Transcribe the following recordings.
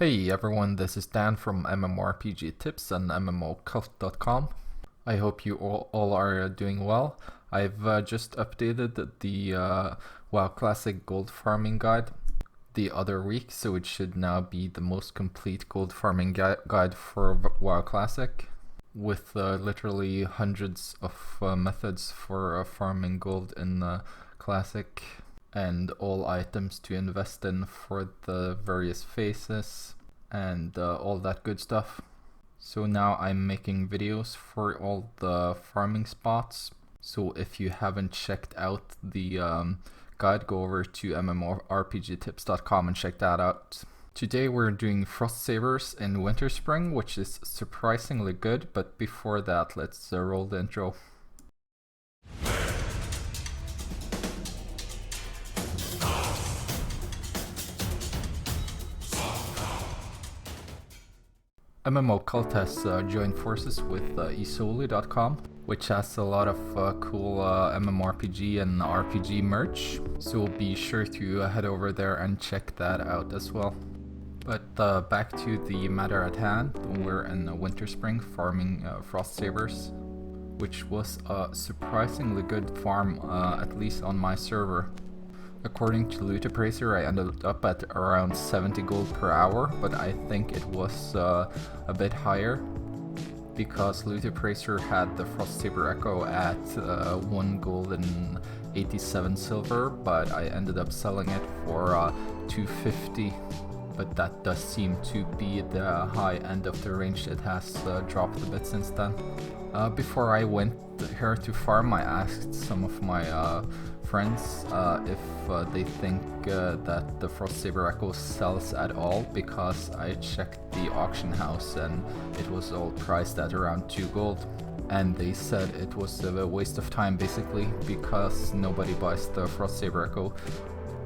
Hey everyone, this is Dan from MMORPG Tips and MMOcult.com. I hope you all are doing well. I've just updated the WoW Classic Gold Farming Guide the other week, so it should now be the most complete gold farming guide for WoW Classic, with literally hundreds of methods for farming gold in Classic, and all items to invest in for the various phases and all that good stuff. So now I'm making videos for all the farming spots. So if you haven't checked out the guide, go over to MMORPGtips.com and check that out. Today we're doing Frostsabers in Winterspring, which is surprisingly good, but before that let's roll the intro. MMOcult has joined forces with Isoli.com, which has a lot of cool MMORPG and RPG merch, so be sure to head over there and check that out as well. But back to the matter at hand, we're in Winterspring farming Frostsabers, which was a surprisingly good farm, at least on my server. According to Loot Appraiser, I ended up at around 70 gold per hour, but I think it was a bit higher because Loot Appraiser had the Frostsaber Echo at 1 gold and 87 silver, but I ended up selling it for 250. But that does seem to be the high end of the range. It has dropped a bit since then. Before I went here to farm, I asked some of my friends if they think that the Frostsaber Echo sells at all, because I checked the auction house and it was all priced at around 2 gold. And they said it was a waste of time basically, because nobody buys the Frostsaber Echo,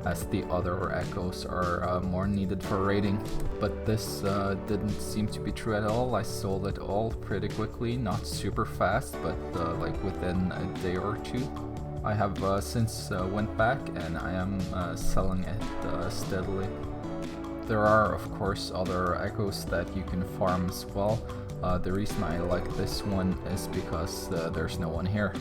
as the other echoes are more needed for raiding. But this didn't seem to be true at all. I sold it all pretty quickly, not super fast, but like within a day or two. I have since went back and I am selling it steadily. There are of course other echoes that you can farm as well. The reason I like this one is because there's no one here.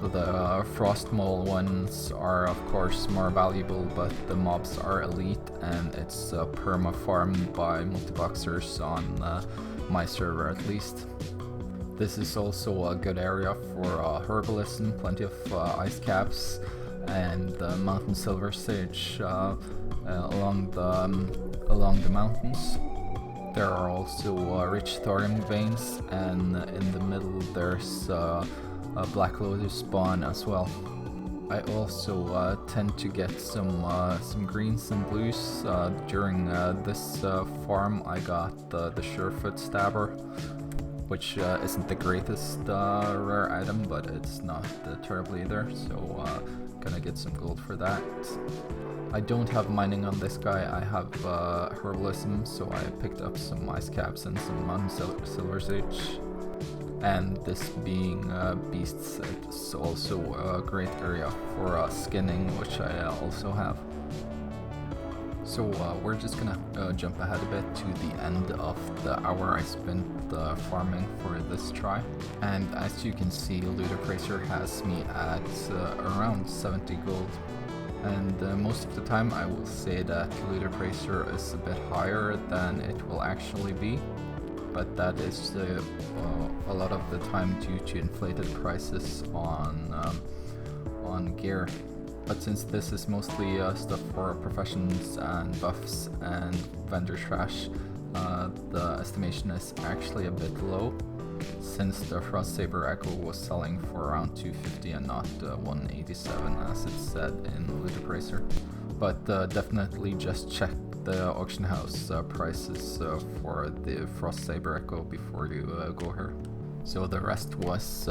The frost mole ones are of course more valuable, but the mobs are elite and it's perma farmed by multiboxers on my server at least. This is also a good area for herbalism, plenty of ice caps and mountain silver sage along the mountains. There are also rich thorium veins, and in the middle there's a Black Lotus spawn as well. I also tend to get some greens and blues. During this farm I got the Surefoot Stabber, which isn't the greatest rare item, but it's not terrible either, so gonna get some gold for that. I don't have mining on this guy, I have herbalism, so I picked up some ice caps and some mountain silver sage. And this being beasts, it's also a great area for skinning, which I also have. So we're just gonna jump ahead a bit to the end of the hour I spent farming for this try. And as you can see, Loot Appraiser has me at around 70 gold. And most of the time I will say that Loot Appraiser is a bit higher than it will actually be. But that is a lot of the time due to inflated prices on gear. But since this is mostly stuff for professions and buffs and vendor trash, the estimation is actually a bit low, since the Frostsaber Echo was selling for around 250 and not 187 as it said in Loot Appraiser. But definitely just check the auction house prices for the Frostsaber Echo before you go here. So the rest was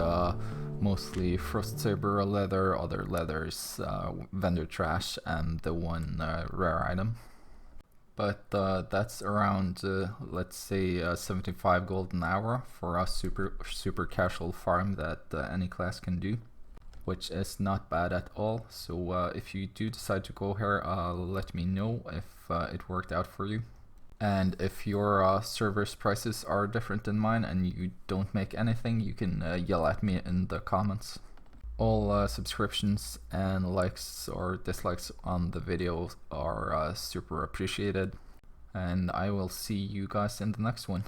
mostly Frostsaber leather, other leathers, vendor trash, and the one rare item. But that's around, let's say, 75 gold an hour for a super casual farm that any class can do, which is not bad at all. So if you do decide to go here, let me know if it worked out for you. And if your server's prices are different than mine and you don't make anything, you can yell at me in the comments. All subscriptions and likes or dislikes on the video are super appreciated. And I will see you guys in the next one.